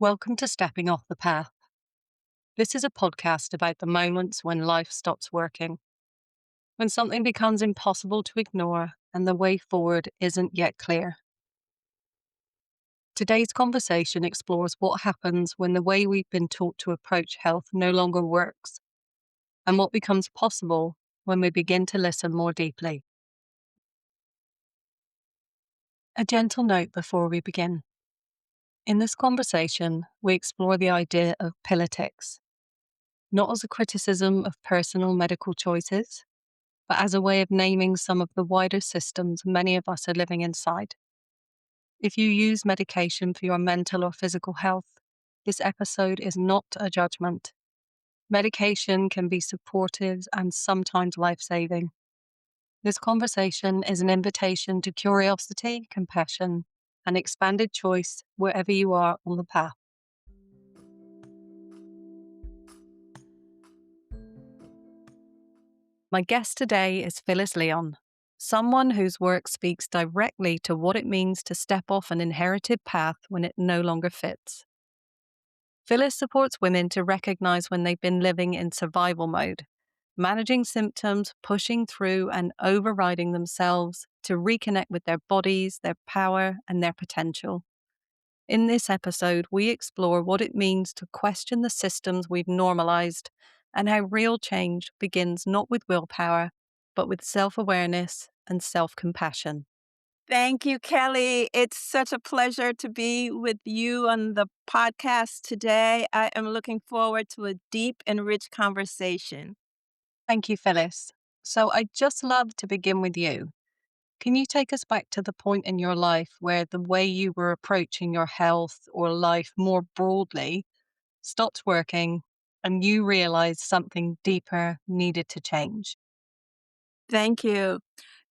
Welcome to Stepping Off the Path. This is a podcast about the moments when life stops working, when something becomes impossible to ignore and the way forward isn't yet clear. Today's conversation explores what happens when the way we've been taught to approach health no longer works, and what becomes possible when we begin to listen more deeply. A gentle note before we begin. In this conversation, we explore the idea of pill-itics, not as a criticism of personal medical choices, but as a way of naming some of the wider systems many of us are living inside. If you use medication for your mental or physical health, this episode is not a judgment. Medication can be supportive and sometimes life-saving. This conversation is an invitation to curiosity, compassion, and expanded choice wherever you are on the path. My guest today is Phyllis Leon, someone whose work speaks directly to what it means to step off an inherited path when it no longer fits. Phyllis supports women to recognize when they've been living in survival mode, managing symptoms, pushing through and overriding themselves to reconnect with their bodies, their power, and their potential. In this episode, we explore what it means to question the systems we've normalized and how real change begins not with willpower, but with self-awareness and self-compassion. Thank you, Kelly. It's such a pleasure to be with you on the podcast today. I am looking forward to a deep and rich conversation. Thank you, Phyllis. So I'd just love to begin with you. Can you take us back to the point in your life where the way you were approaching your health or life more broadly stopped working and you realized something deeper needed to change? Thank you.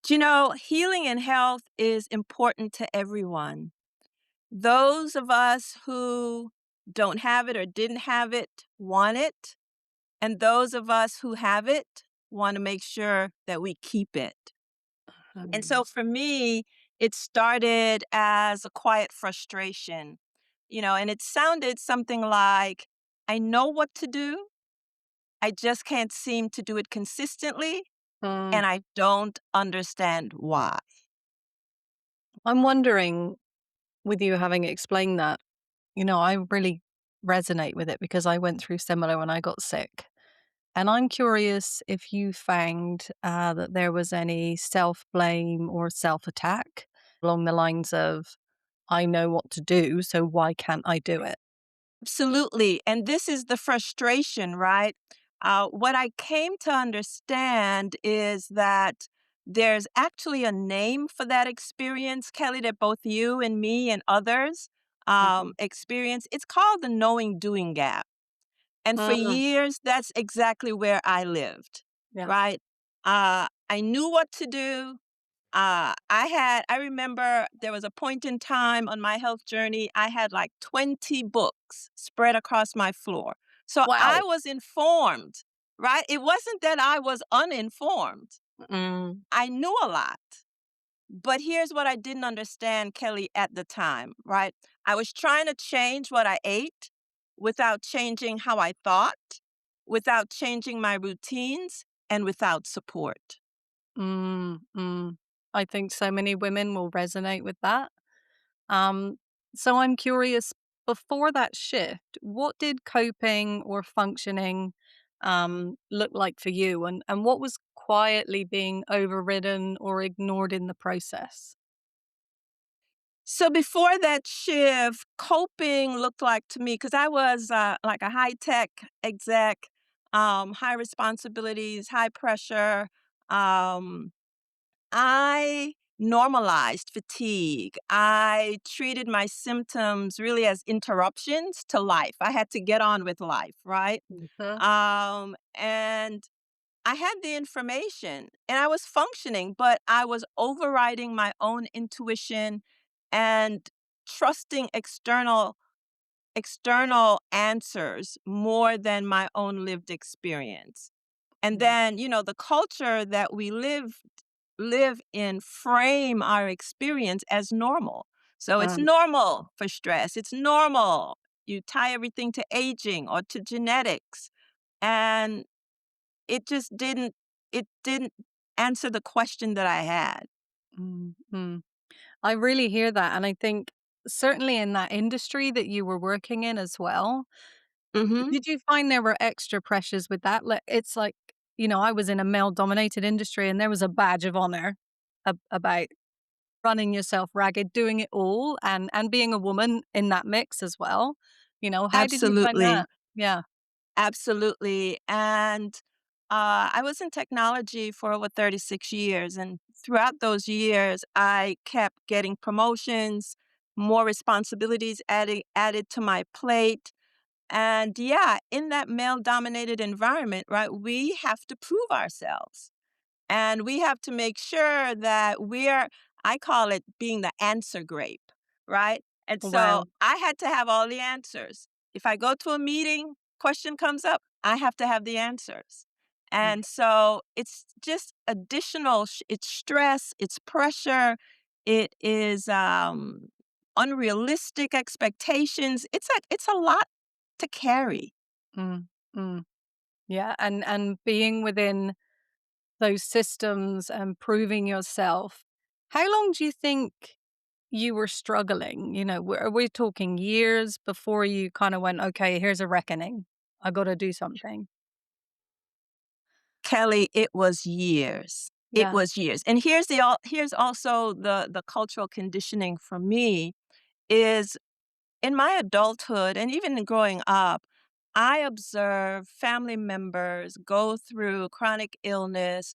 Healing and health is important to everyone. Those of us who don't have it or didn't have it want it, and those of us who have it want to make sure that we keep it. And so for me, it started as a quiet frustration, and it sounded something like, I know what to do, I just can't seem to do it consistently, Mm. and I don't understand why. I'm wondering, with you having explained that, I really resonate with it because I went through similar when I got sick. And I'm curious if you found that there was any self-blame or self-attack along the lines of, I know what to do, so why can't I do it? Absolutely. And this is the frustration, right? What I came to understand is that there's actually a name for that experience, Kelly, that both you and me and others Mhm. experience. It's called the knowing doing gap. And for Mm, years, that's exactly where I lived, yeah. right? I knew what to do. I remember there was a point in time on my health journey, I had like 20 books spread across my floor. So I Wow. was informed, right? It wasn't that I was uninformed. Mm, I knew a lot. But here's what I didn't understand, Kelly, at the time, right? I was trying to change what I ate without changing how I thought, without changing my routines, and without support. mm. I think so many women will resonate with that. Um, so I'm curious, before that shift, what did coping or functioning look like for you? And what was quietly being overridden or ignored in the process? So before that shift, coping looked like to me because I was like a high tech exec, high responsibilities, high pressure. Um, I normalized fatigue. I treated my symptoms really as interruptions to life. I had to get on with life, right? Mhm. And I had the information and I was functioning, but I was overriding my own intuition and trusting external answers more than my own lived experience. And Yeah. then, the culture that we live in frame our experience as normal. So it's Mm, normal for stress. It's normal, you tie everything to aging or to genetics, and it just didn't answer the question that I had. Mm, mm. I really hear that, and I think certainly in that industry that you were working in as well, Mhm. did you find there were extra pressures with that? Like, it's like, I was in a male-dominated industry, and there was a badge of honor about running yourself ragged, doing it all, and being a woman in that mix as well. How did you find Absolutely. that? Yeah. Absolutely, and, I was in technology for over 36 years, and throughout those years, I kept getting promotions, more responsibilities added to my plate, and yeah, in that male-dominated environment, right, we have to prove ourselves. And we have to make sure that we're, I call it being the answer grape, right? And so Wow. I had to have all the answers. If I go to a meeting, question comes up, I have to have the answers. Mm, And so it's just additional, it's stress, it's pressure, it is unrealistic expectations. It's a lot to carry. mm, mm. Yeah, and being within those systems and proving yourself. How long do you think you were struggling? Are we talking years before you kind of went, okay, here's a reckoning. I got to do something. Kelly, it was years. It Yeah. was years. And here's also the cultural conditioning for me is in my adulthood and even in growing up, I observe family members go through chronic illness,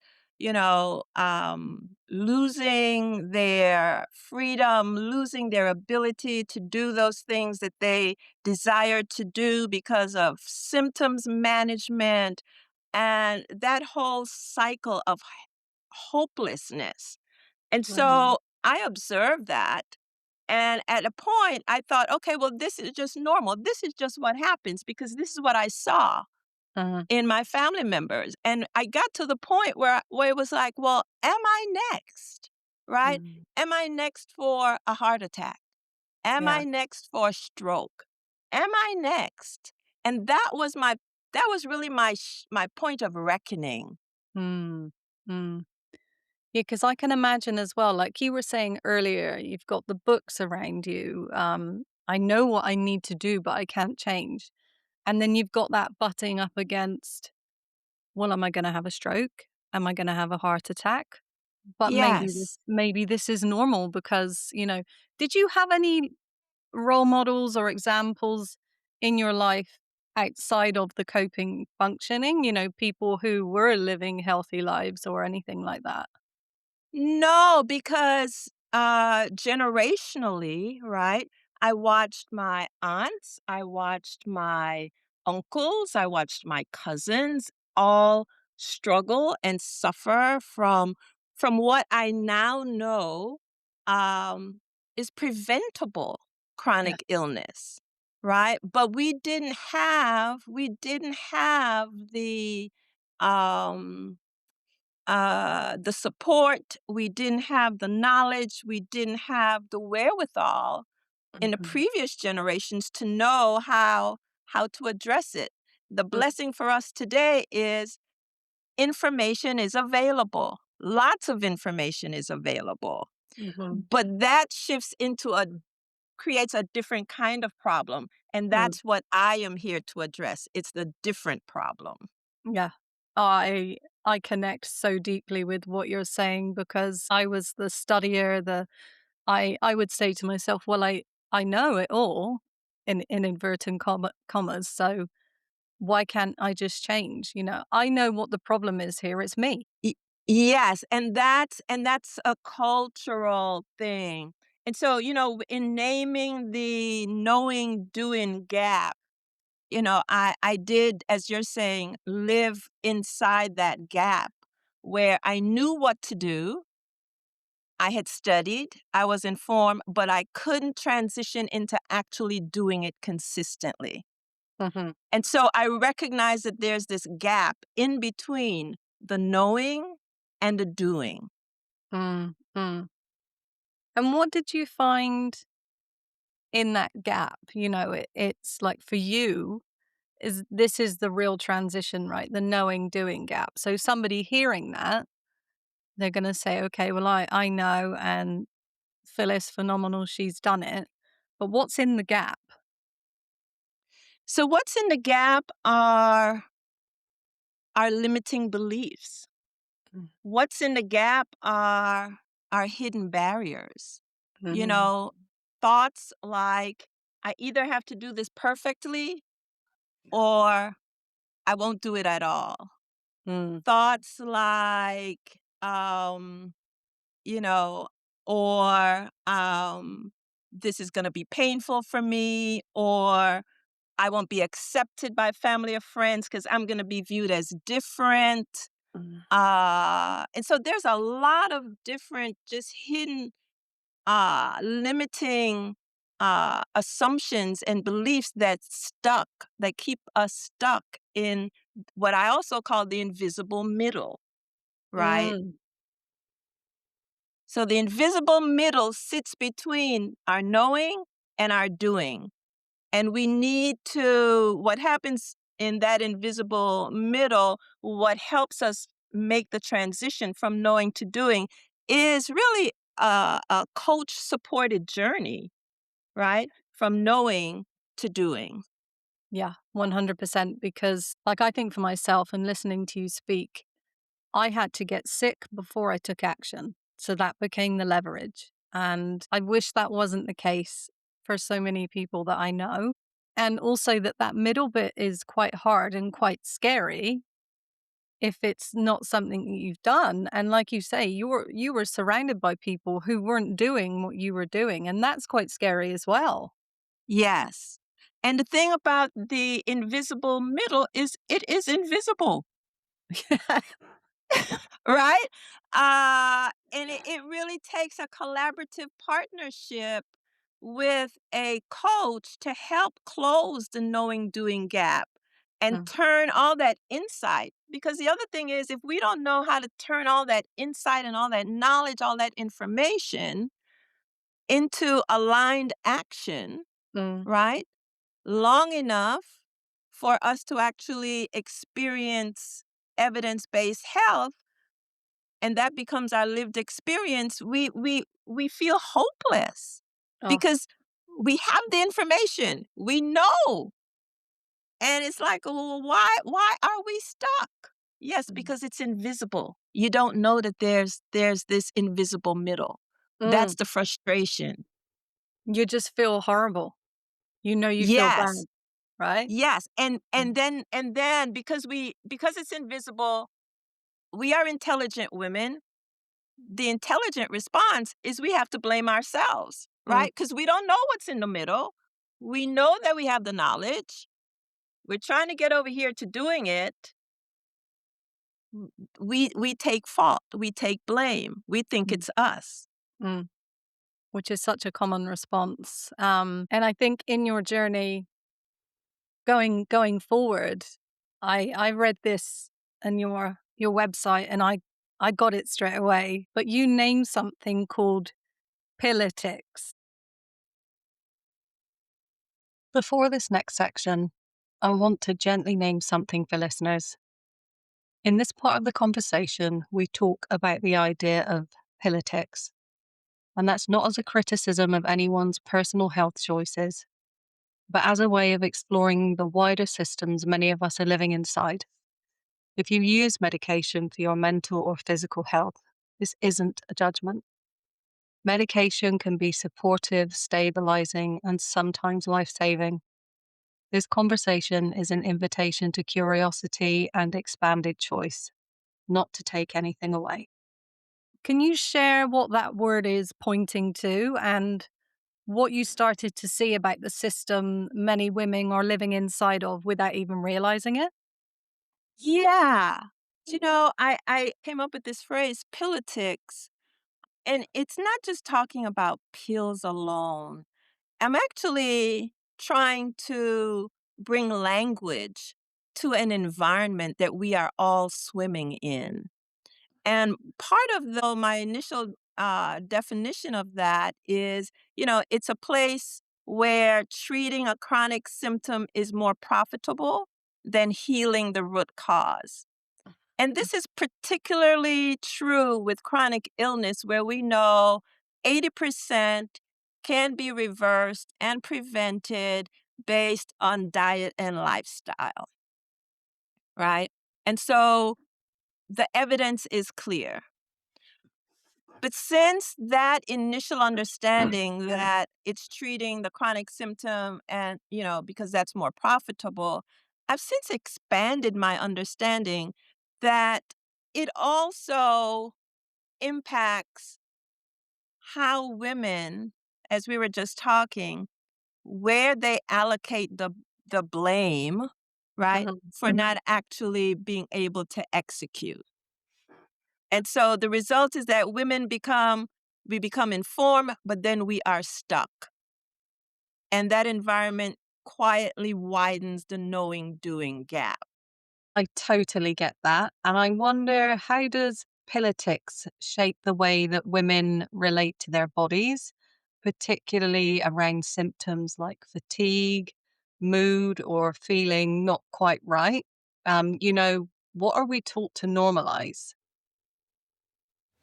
losing their freedom, losing their ability to do those things that they desired to do because of symptoms management and that whole cycle of hopelessness. And Mhm. so I observed that. And at a point, I thought, okay, well, this is just normal. This is just what happens because this is what I saw Uh-huh. in my family members. And I got to the point where it was like, well, am I next? Right? Mm. Am I next for a heart attack? Am Yeah. I next for a stroke? Am I next? And that was really my point of reckoning. Mm. Mm. Yeah, because I can imagine as well, like you were saying earlier, you've got the books around you. I know what I need to do, but I can't change. And then you've got that butting up against, well, am I going to have a stroke? Am I going to have a heart attack? But Yes. maybe this is normal because, did you have any role models or examples in your life outside of the coping functioning, people who were living healthy lives or anything like that? No, because, generationally, right, I watched my aunts, I watched my uncles, I watched my cousins all struggle and suffer from what I now know, is preventable Yeah. chronic illness, right? But we didn't have the support, we didn't have the knowledge, we didn't have the wherewithal in the Mhm. previous generations to know how to address it. The Mm, blessing for us today is information is available. Lots of information is available. mhm, But that shifts into a creates a different kind of problem, and mm. that's what I am here to address. It's the different problem. Yeah. I connect so deeply with what you're saying because I was the studier, I would say to myself, well, I know it all in inverted commas, so why can't I just change? I know what the problem is here. It's me. Y Yes, and that's a cultural thing. And so, in naming the knowing doing gap, I did, as you're saying, live inside that gap where I knew what to do. I had studied, I was informed, but I couldn't transition into actually doing it consistently. Mhm. And so I recognize that there's this gap in between the knowing and the doing. Mm, mm. And what did you find in that gap, it's like for you, this is the real transition, right? The knowing doing gap. So somebody hearing that, they're going to say, okay, well, I know, and Phyllis, phenomenal, she's done it. But what's in the gap? So what's in the gap are our limiting beliefs. Mm, What's in the gap are our hidden barriers. You mm, know, thoughts like, I either have to do this perfectly or I won't do it at all. mm, Thoughts like, you know, or this is going to be painful for me, or I won't be accepted by family or friends because I'm going to be viewed as different. mm, And so there's a lot of different, just hidden, limiting assumptions and beliefs that keep us stuck in what I also call the invisible middle, right? mm. So the invisible middle sits between our knowing and our doing. And we need to, what happens in that invisible middle, what helps us make the transition from knowing to doing is really a coach supported journey, right? From knowing to doing. Yeah, 100%. Because, like, I think for myself and listening to you speak, I had to get sick before I took action. So that became the leverage. And I wish that wasn't the case for so many people that I know. And also that middle bit is quite hard and quite scary if it's not something that you've done. And like you say, you were surrounded by people who weren't doing what you were doing. And that's quite scary as well. Yes. And the thing about the invisible middle is it is invisible. Right? And it really takes a collaborative partnership with a coach to help close the knowing doing gap and Mm, turn all that insight. Because the other thing is, if we don't know how to turn all that insight and all that knowledge, all that information into aligned action, mm, right? Long enough for us to actually experience evidence based health, and that becomes our lived experience, we feel hopeless oh, because we have the information, we know, and it's like, well, why are we stuck? Yes, mm, because it's invisible. You don't know that there's this invisible middle. mm. That's the frustration. You just feel horrible. You feel Yes, bad, right? yes, and Mm, then because it's invisible, we are intelligent women. The intelligent response is we have to blame ourselves, mm, right? Because we don't know what's in the middle. We know that we have the knowledge. We're trying to get over here to doing it. We take fault. We take blame. We think mm, it's us. mm. Which is such a common response. And I think in your journey going forward, I read this on your website and I got it straight away. But you named something called pill-itics. Before this next section, I want to gently name something for listeners. In this part of the conversation, we talk about the idea of pill-itics, and that's not as a criticism of anyone's personal health choices, but as a way of exploring the wider systems many of us are living inside. If you use medication for your mental or physical health, this isn't a judgment. Medication can be supportive, stabilizing, and sometimes life saving. This conversation is an invitation to curiosity and expanded choice, not to take anything away. Can you share what that word is pointing to and what you started to see about the system many women are living inside of without even realizing it? Yeah. I came up with this phrase, pill-itics, and it's not just talking about pills alone. I'm actually trying to bring language to an environment that we are all swimming in. And part of my initial definition of that is, it's a place. where treating a chronic symptom is more profitable than healing the root cause. And this is particularly true with chronic illness, where we know 80% can be reversed and prevented based on diet and lifestyle, right? And so the evidence is clear. But since that initial understanding that it's treating the chronic symptom and, because that's more profitable, I've since expanded my understanding that it also impacts how women, as we were just talking, where they allocate the blame, right, Mhm. for not actually being able to execute. And so the result is that we become informed, but then we are stuck. And that environment quietly widens the knowing doing gap. I totally get that. And I wonder, how does politics shape the way that women relate to their bodies, particularly around symptoms like fatigue, mood, or feeling not quite right? What are we taught to normalize?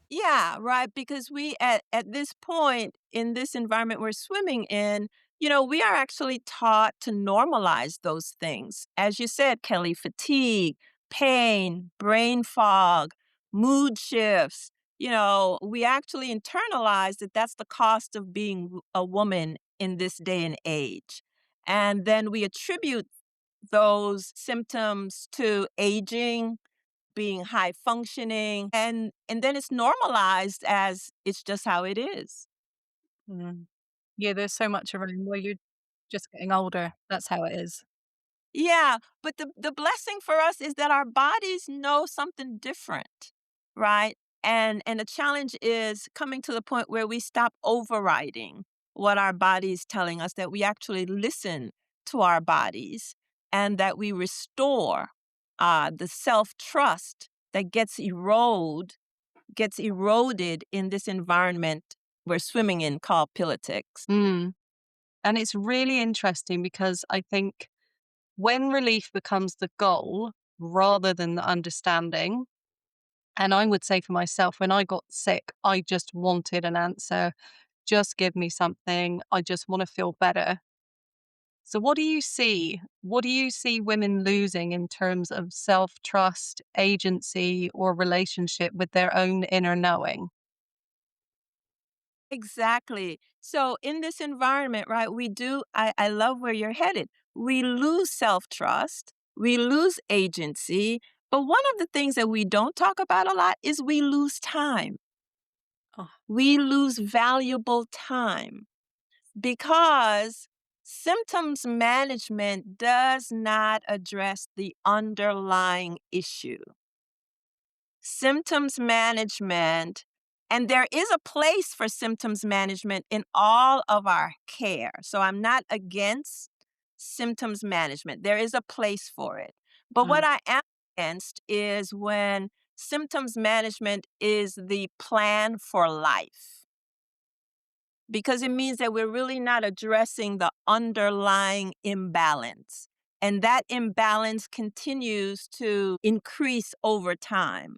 Yeah, right. Because we at this point in this environment we're swimming in, we are actually taught to normalize those things. As you said, Kelly, fatigue, pain, brain fog, mood shifts. We actually internalize that that's the cost of being a woman in this day and age. And then we attribute those symptoms to aging, being high functioning, and then it's normalized as it's just how it is. Mm. Yeah, there's so much around where you're just getting older. That's how it is. Yeah, but the blessing for us is that our bodies know something different, right? And the challenge is coming to the point where we stop overriding what our body's telling us, that we actually listen to our bodies, and that we restore the self-trust that gets eroded in this environment we're swimming in called pill-itics. Mm. And it's really interesting because I think when relief becomes the goal rather than the understanding, and I would say for myself, when I got sick, I just wanted an answer. Just give me something. I just want to feel better. So, what do you see? What do you see women losing in terms of self trust, agency, or relationship with their own inner knowing? Exactly. So in this environment, right, I love where you're headed. We lose self-trust, we lose agency, but one of the things that we don't talk about a lot is we lose time. Oh, We lose valuable time because symptoms management does not address the underlying issue. Symptoms management, and there is a place for symptoms management in all of our care. So I'm not against symptoms management. There is a place for it. But what mm, I am against is when symptoms management is the plan for life, because it means that we're really not addressing the underlying imbalance. And that imbalance continues to increase over time,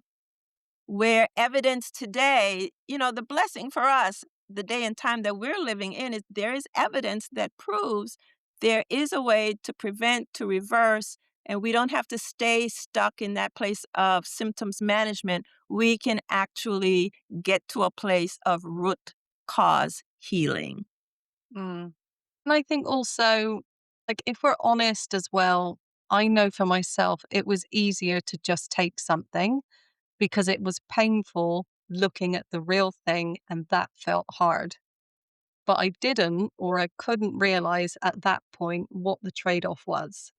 where evidence today, the blessing for us, the day and time that we're living in, is there is evidence that proves there is a way to prevent, to reverse, and we don't have to stay stuck in that place of symptoms management. We can actually get to a place of root cause healing. mm. And I think also, like, if we're honest as well, I know for myself, it was easier to just take something because it was painful looking at the real thing and that felt hard. But I didn't, or I couldn't realize at that point what the trade off was.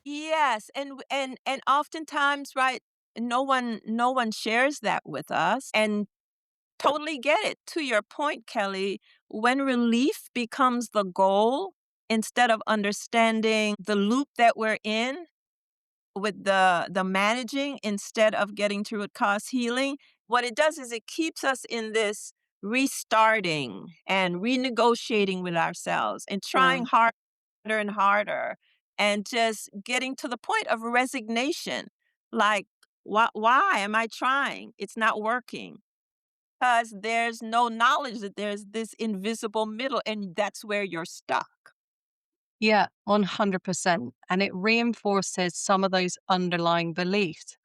Yes, and oftentimes, right, no one shares that with us, and totally get it. To your point, Kelly, when relief becomes the goal instead of understanding the loop that we're in with the managing instead of getting to root cause healing, what it does is it keeps us in this restarting and renegotiating with ourselves and trying Mm. harder and harder and just getting to the point of resignation. Like, why am I trying? It's not working. Because there's no knowledge that there's this invisible middle, and that's where you're stuck. Yeah, 100%. And it reinforces some of those underlying beliefs.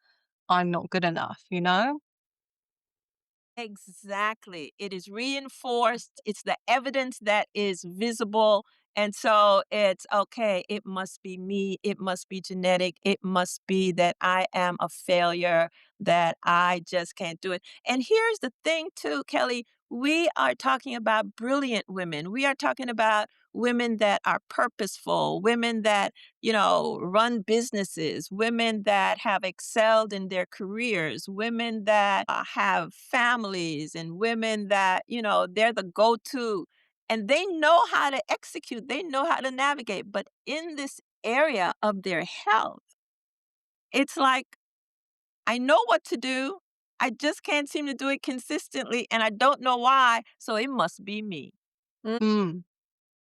I'm not good enough, you know? Exactly. It is reinforced. It's the evidence that is visible. And so it's okay, it must be me. It must be genetic. It must be that I am a failure, that I just can't do it. And here's the thing, too, Kelly. We are talking about brilliant women. We are talking about women that are purposeful, women that run businesses, women that have excelled in their careers, women that have families, and women that, they're the go to. And they know how to execute, they know how to navigate. But in this area of their health, it's like, I know what to do. I just can't seem to do it consistently. And I don't know why. So it must be me. Mm.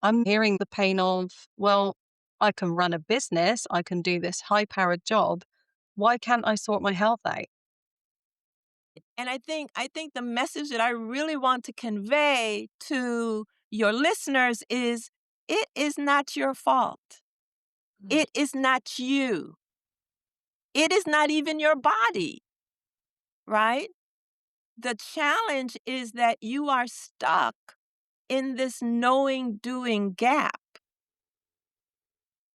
I'm hearing the pain of, well, I can run a business, I can do this high powered job. Why can't I sort my health out? And I think the message that I really want to convey to your listeners is, it is not your fault. Mm. It is not you. It is not even your body, right? The challenge is that you are stuck in this knowing doing gap.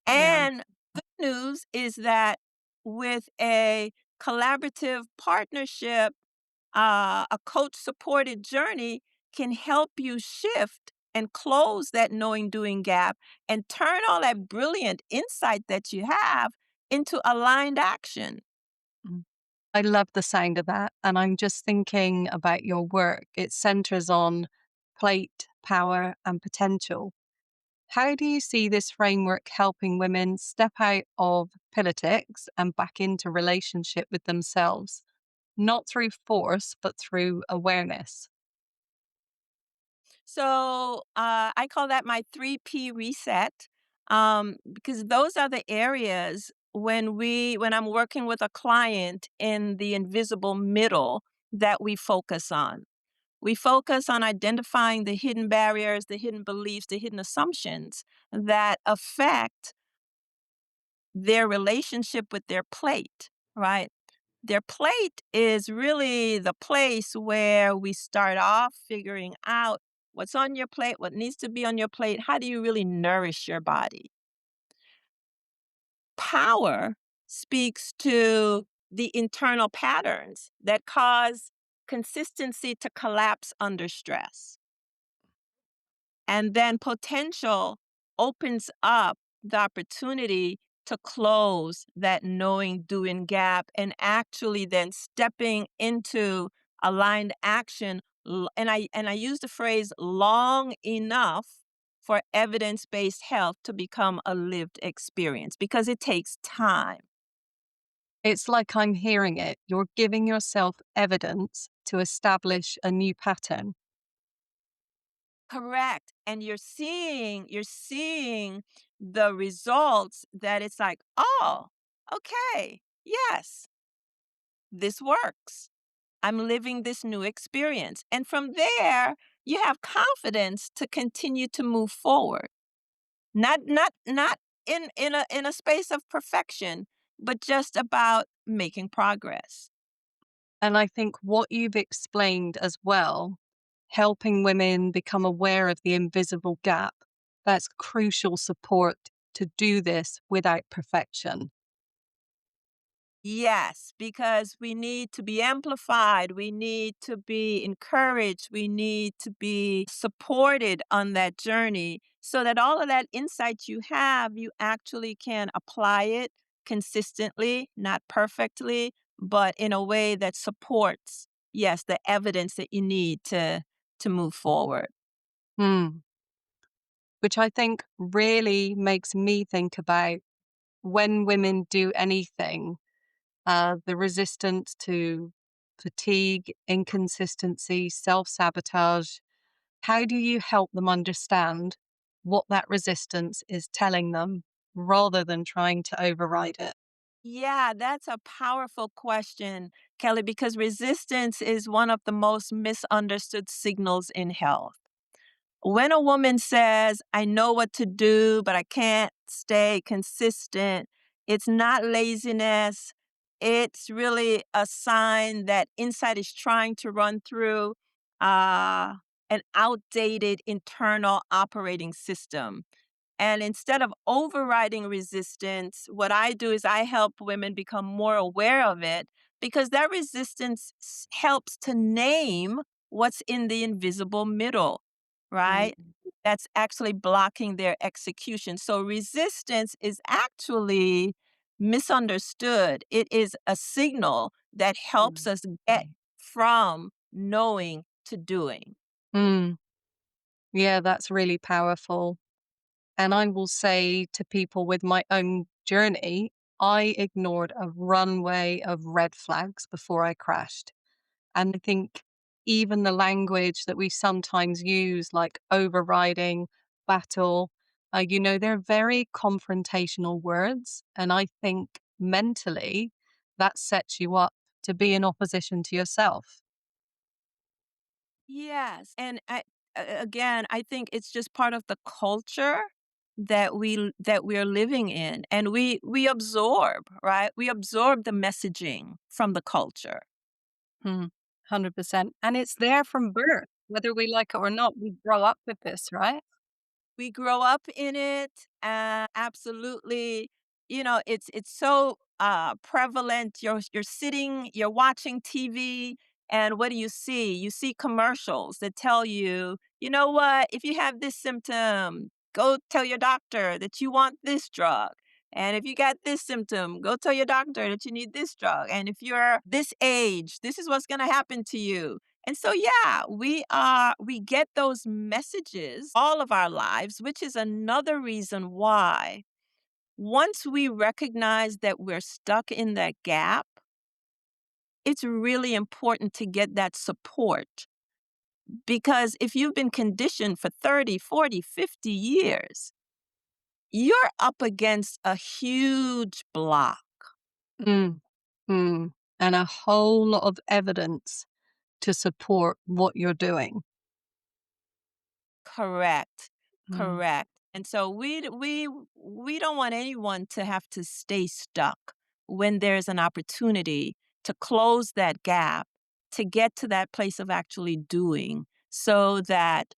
Yeah. And good news is that with a collaborative partnership, a coach supported journey can help you shift and close that knowing doing gap and turn all that brilliant insight that you have into aligned action. Mm. I love the sound of that. And I'm just thinking about your work. It centers on plate, power, and potential. How do you see this framework helping women step out of politics and back into relationship with themselves? Not through force, but through awareness. So I call that my 3P reset, because those are the areas when I'm working with a client in the invisible middle that we focus on. We focus on identifying the hidden barriers, the hidden beliefs, the hidden assumptions that affect their relationship with their plate, right? Their plate is really the place where we start off figuring out what's on your plate, what needs to be on your plate, how do you really nourish your body? Power speaks to the internal patterns that cause consistency to collapse under stress. And then potential opens up the opportunity to close that knowing doing gap and actually then stepping into aligned action. And I use the phrase long enough for evidence-based health to become a lived experience, because it takes time. It's like I'm hearing it. You're giving yourself evidence to establish a new pattern. Correct. And you're seeing the results, that it's like, "Oh, okay. Yes, this works. I'm living this new experience." And from there, you have confidence to continue to move forward. Not in a space of perfection, but just about making progress. And I think what you've explained as well, helping women become aware of the invisible gap, that's crucial support to do this without perfection. Yes, because we need to be amplified, we need to be encouraged, we need to be supported on that journey so that all of that insight you have, you actually can apply it consistently, not perfectly, but in a way that supports, yes, the evidence that you need to move forward. Hmm. Which I think really makes me think about when women do anything, the resistance to fatigue, inconsistency, self sabotage, how do you help them understand what that resistance is telling them rather than trying to override it? Yeah, that's a powerful question, Kelly, because resistance is one of the most misunderstood signals in health. When a woman says, I know what to do, but I can't stay consistent, it's not laziness. It's really a sign that inside is trying to run through uh, an outdated internal operating system. And instead of overriding resistance, what I do is I help women become more aware of it because that resistance helps to name what's in the invisible middle, right? Mm, That's actually blocking their execution. So resistance is actually misunderstood. It is a signal that helps mm, us get from knowing to doing. mm. Yeah, that's really powerful. And I will say to people with my own journey, I ignored a runway of red flags before I crashed. And I think even the language that we sometimes use, like overriding, battle, they're very confrontational words. And I think mentally that sets you up to be in opposition to yourself. Yes, and again, I think it's just part of the culture that we're living in, and we absorb, right? We absorb the messaging from the culture. Hmm, 100%. And it's there from birth, whether we like it or not. We grow up with this, right? We grow up in it, absolutely. It's so prevalent. You're sitting, you're watching TV, and what do you see? You see commercials that tell you, you know what? If you have this symptom, go tell your doctor that you want this drug. And if you got this symptom, go tell your doctor that you need this drug. And if you're this age, this is what's going to happen to you. And so, yeah, we get those messages all of our lives, which is another reason why once we recognize that we're stuck in that gap, it's really important to get that support. Because if you've been conditioned for 30, 40, 50 years, you're up against a huge block. Mm, mm. And a whole lot of evidence to support what you're doing. Correct. Mm, Correct. And so we don't want anyone to have to stay stuck when there's an opportunity to close that gap, to get to that place of actually doing so that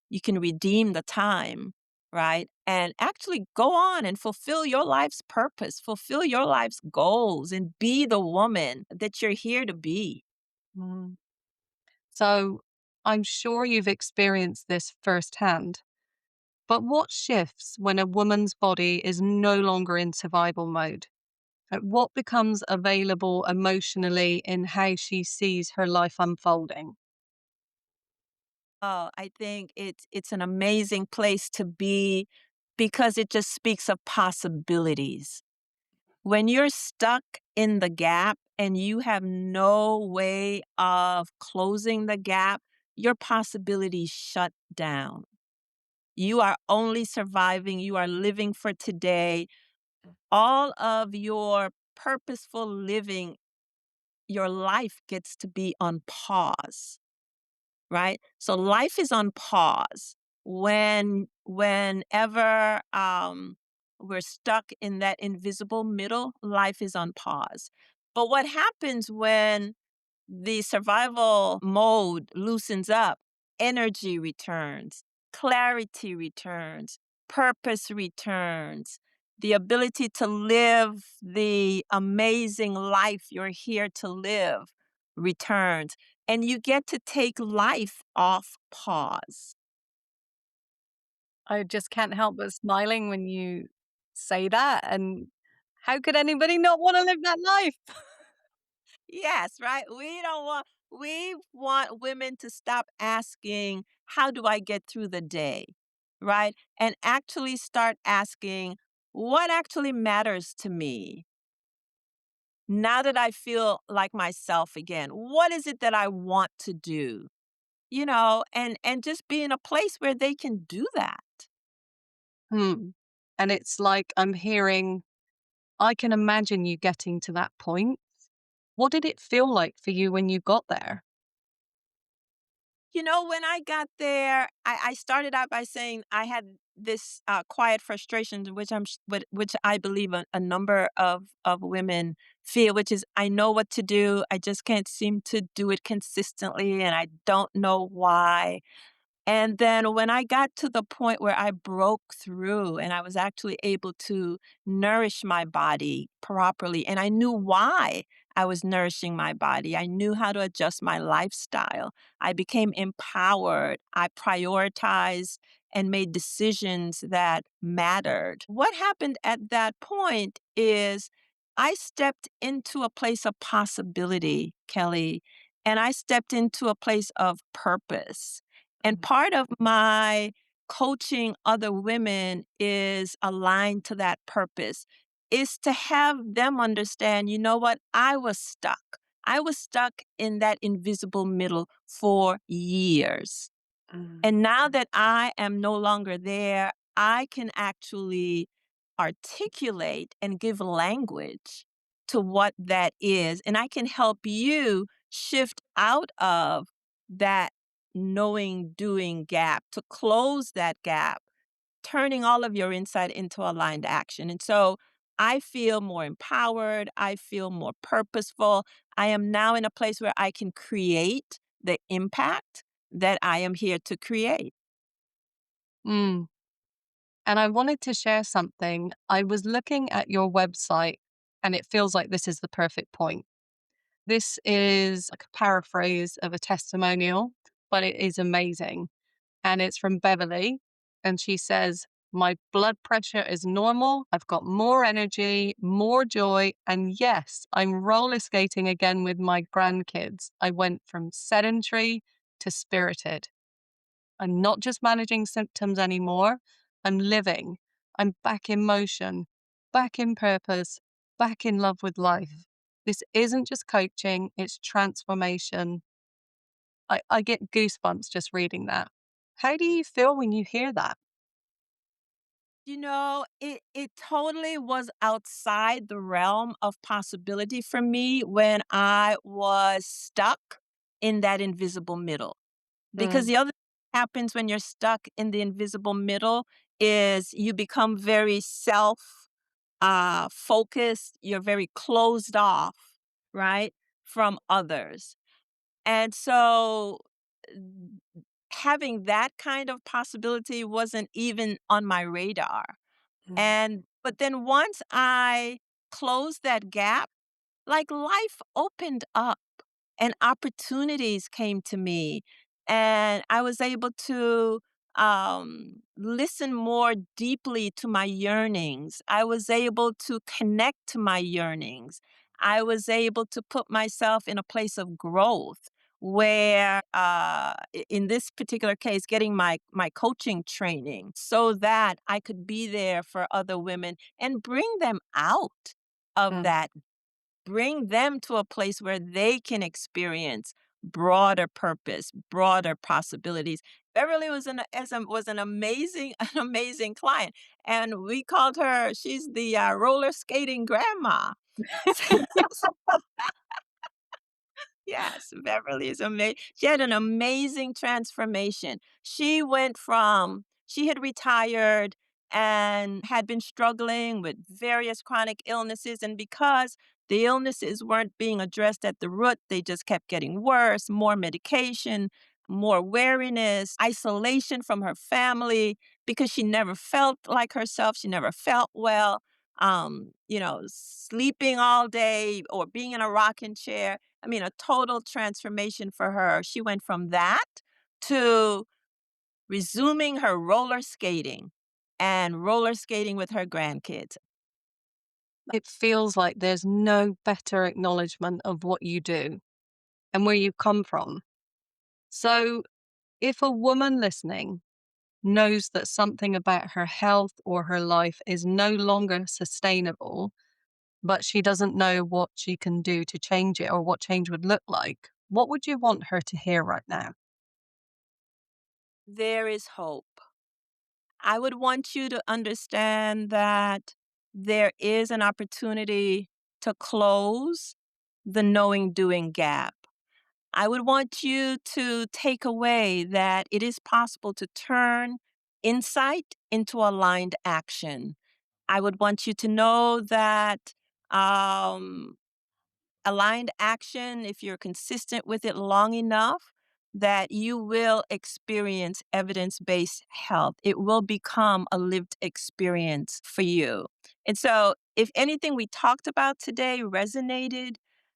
you can redeem the time, right? And actually go on and fulfill your life's purpose, fulfill your life's goals and be the woman that you're here to be. mm. So I'm sure you've experienced this firsthand. But what shifts when a woman's body is no longer in survival mode? What becomes available emotionally in how she sees her life unfolding? Oh, I think it's an amazing place to be because it just speaks of possibilities. When you're stuck in the gap and you have no way of closing the gap, your possibilities shut down. You are only surviving, you are living for today. All of your purposeful living, your life gets to be on pause. Right? So life is on pause whenever we're stuck in that invisible middle, life is on pause. But what happens when the survival mode loosens up? Energy returns, clarity returns, purpose returns, the ability to live the amazing life you're here to live returns. And you get to take life off pause. I just can't help but smiling when you say that. And how could anybody not want to live that life? Yes, right? We want women to stop asking, how do I get through the day? Right? And actually start asking, what actually matters to me? Now that I feel like myself again, what is it that I want to do? And just be in a place where they can do that. Hmm. And it's like I'm hearing, I can imagine you getting to that point. What did it feel like for you when you got there? When I got there, I started out by saying I had this quiet frustration, which I believe a number of women feel, which is I know what to do, I just can't seem to do it consistently, and I don't know why. And then when I got to the point where I broke through and I was actually able to nourish my body properly, and I knew why I was nourishing my body, I knew how to adjust my lifestyle. I became empowered. I prioritized and made decisions that mattered. What happened at that point is I stepped into a place of possibility, Kelly, and I stepped into a place of purpose. And Mm. part of my coaching other women is aligned to that purpose, is to have them understand, you know what? I was stuck. I was stuck in that invisible middle for years. Mm. And now that I am no longer there, I can actually articulate and give language to what that is. And I can help you shift out of that knowing doing gap to close that gap, turning all of your insight into aligned action. And so I feel more empowered. I feel more purposeful. I am now in a place where I can create the impact that I am here to create. Mm. And I wanted to share something. I was looking at your website, and it feels like this is the perfect point. This is like a paraphrase of a testimonial, but it is amazing. And it's from Beverly. And she says, "My blood pressure is normal. I've got more energy, more joy. And yes, I'm roller skating again with my grandkids. I went from sedentary to spirited. I'm not just managing symptoms anymore. I'm living. I'm back in motion, back in purpose, back in love with life. This isn't just coaching, it's transformation." I get goosebumps just reading that. How do you feel when you hear that? It totally was outside the realm of possibility for me when I was stuck in that invisible middle. Because Mm, the other thing happens when you're stuck in the invisible middle is you become very self focused, you're very closed off, right, from others. And so having that kind of possibility wasn't even on my radar. mm, But then once I closed that gap, like life opened up and opportunities came to me, and I was able to listen more deeply to my yearnings. I was able to connect to my yearnings. I was able to put myself in a place of growth where in this particular case getting my coaching training so that I could be there for other women and bring them out of mm. that, bring them to a place where they can experience broader purpose, broader possibilities. Beverly was an amazing an amazing client, and we called her, she's the roller skating grandma. Yes, Beverly is amazing. She had an amazing transformation. She had retired and had been struggling with various chronic illnesses. And because the illnesses weren't being addressed at the root, they just kept getting worse, more medication, more weariness, isolation from her family because she never felt like herself. She never felt well. Sleeping all day or being in a rocking chair. I mean, a total transformation for her. She went from that to resuming her roller skating and roller skating with her grandkids. It feels like there's no better acknowledgement of what you do and where you come from. So, if a woman listening knows that something about her health or her life is no longer sustainable, but she doesn't know what she can do to change it or what change would look like, what would you want her to hear right now? There is hope. I would want you to understand that there is an opportunity to close the knowing doing gap. I would want you to take away that it is possible to turn insight into aligned action. I would want you to know that um, aligned action, if you're consistent with it long enough, that you will experience evidence based health. It will become a lived experience for you. And so, if anything we talked about today resonated,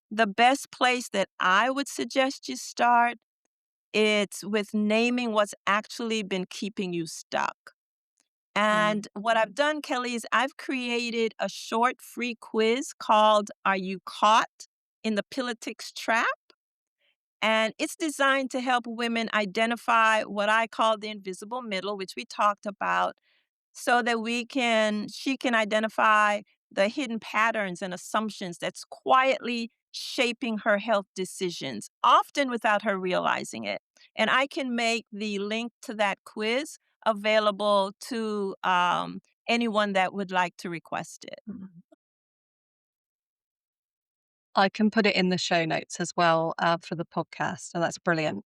the best place that I would suggest you start, it's with naming what's actually been keeping you stuck. Mm. And what I've done, Kelly, is I've created a short free quiz called Are You Caught in the Pill-itics Trap? And it's designed to help women identify what I call the invisible middle, which we talked about, so that she can identify the hidden patterns and assumptions that's quietly shaping her health decisions, often without her realizing it. And I can make the link to that quiz available to anyone that would like to request it. Mm. I can put it in the show notes as well for the podcast. So that's brilliant.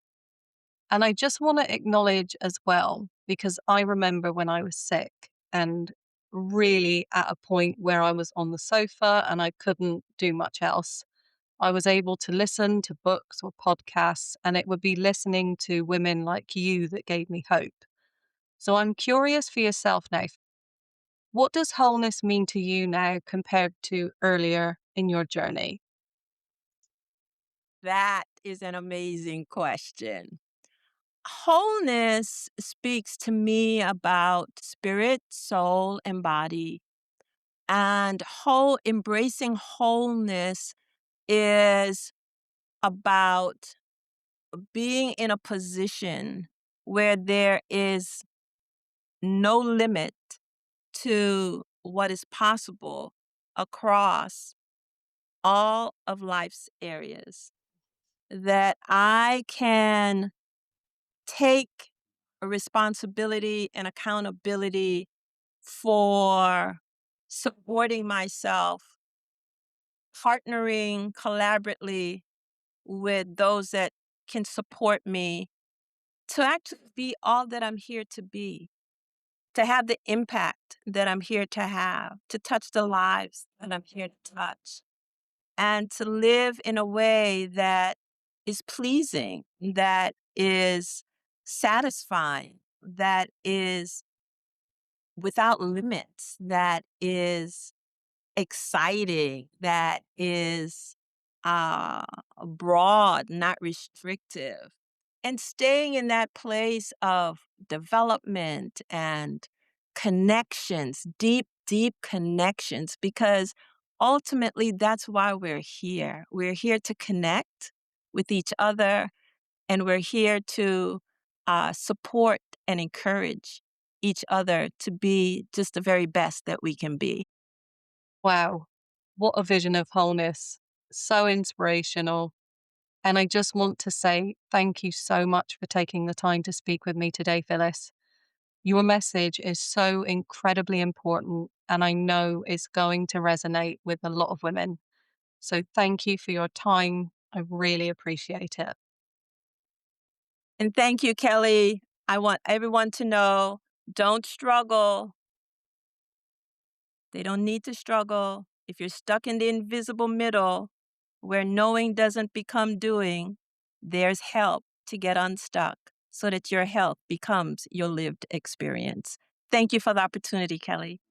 And I just want to acknowledge as well, because I remember when I was sick and really at a point where I was on the sofa and I couldn't do much else. I was able to listen to books or podcasts, and it would be listening to women like you that gave me hope. So I'm curious for yourself now. What does wholeness mean to you now compared to earlier in your journey? That is an amazing question. Wholeness speaks to me about spirit, soul, and body. And embracing wholeness is about being in a position where there is no limit to what is possible across all of life's areas. That I can take a responsibility and accountability for supporting myself, partnering collaboratively with those that can support me to actually be all that I'm here to be, to have the impact that I'm here to have, to touch the lives that I'm here to touch, and to live in a way that is pleasing, that is satisfying, that is without limits, that is exciting, that is uh, broad, not restrictive. And staying in that place of development and connections, deep, deep connections, because ultimately that's why we're here. We're here to connect with each other, and we're here to support and encourage each other to be just the very best that we can be. Wow, what a vision of wholeness. So inspirational. And I just want to say thank you so much for taking the time to speak with me today, Phyllis. Your message is so incredibly important, and I know it's going to resonate with a lot of women. So thank you for your time. I really appreciate it. And thank you, Kelly. I want everyone to know, don't struggle. They don't need to struggle. If you're stuck in the invisible middle where knowing doesn't become doing, there's help to get unstuck so that your health becomes your lived experience. Thank you for the opportunity, Kelly.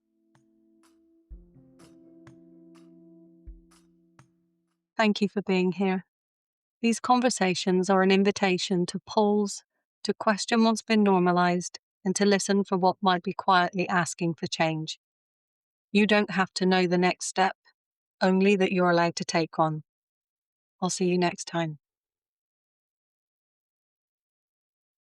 Thank you for being here. These conversations are an invitation to pause, to question what's been normalized, and to listen for what might be quietly asking for change. You don't have to know the next step, only that you're allowed to take one. I'll see you next time.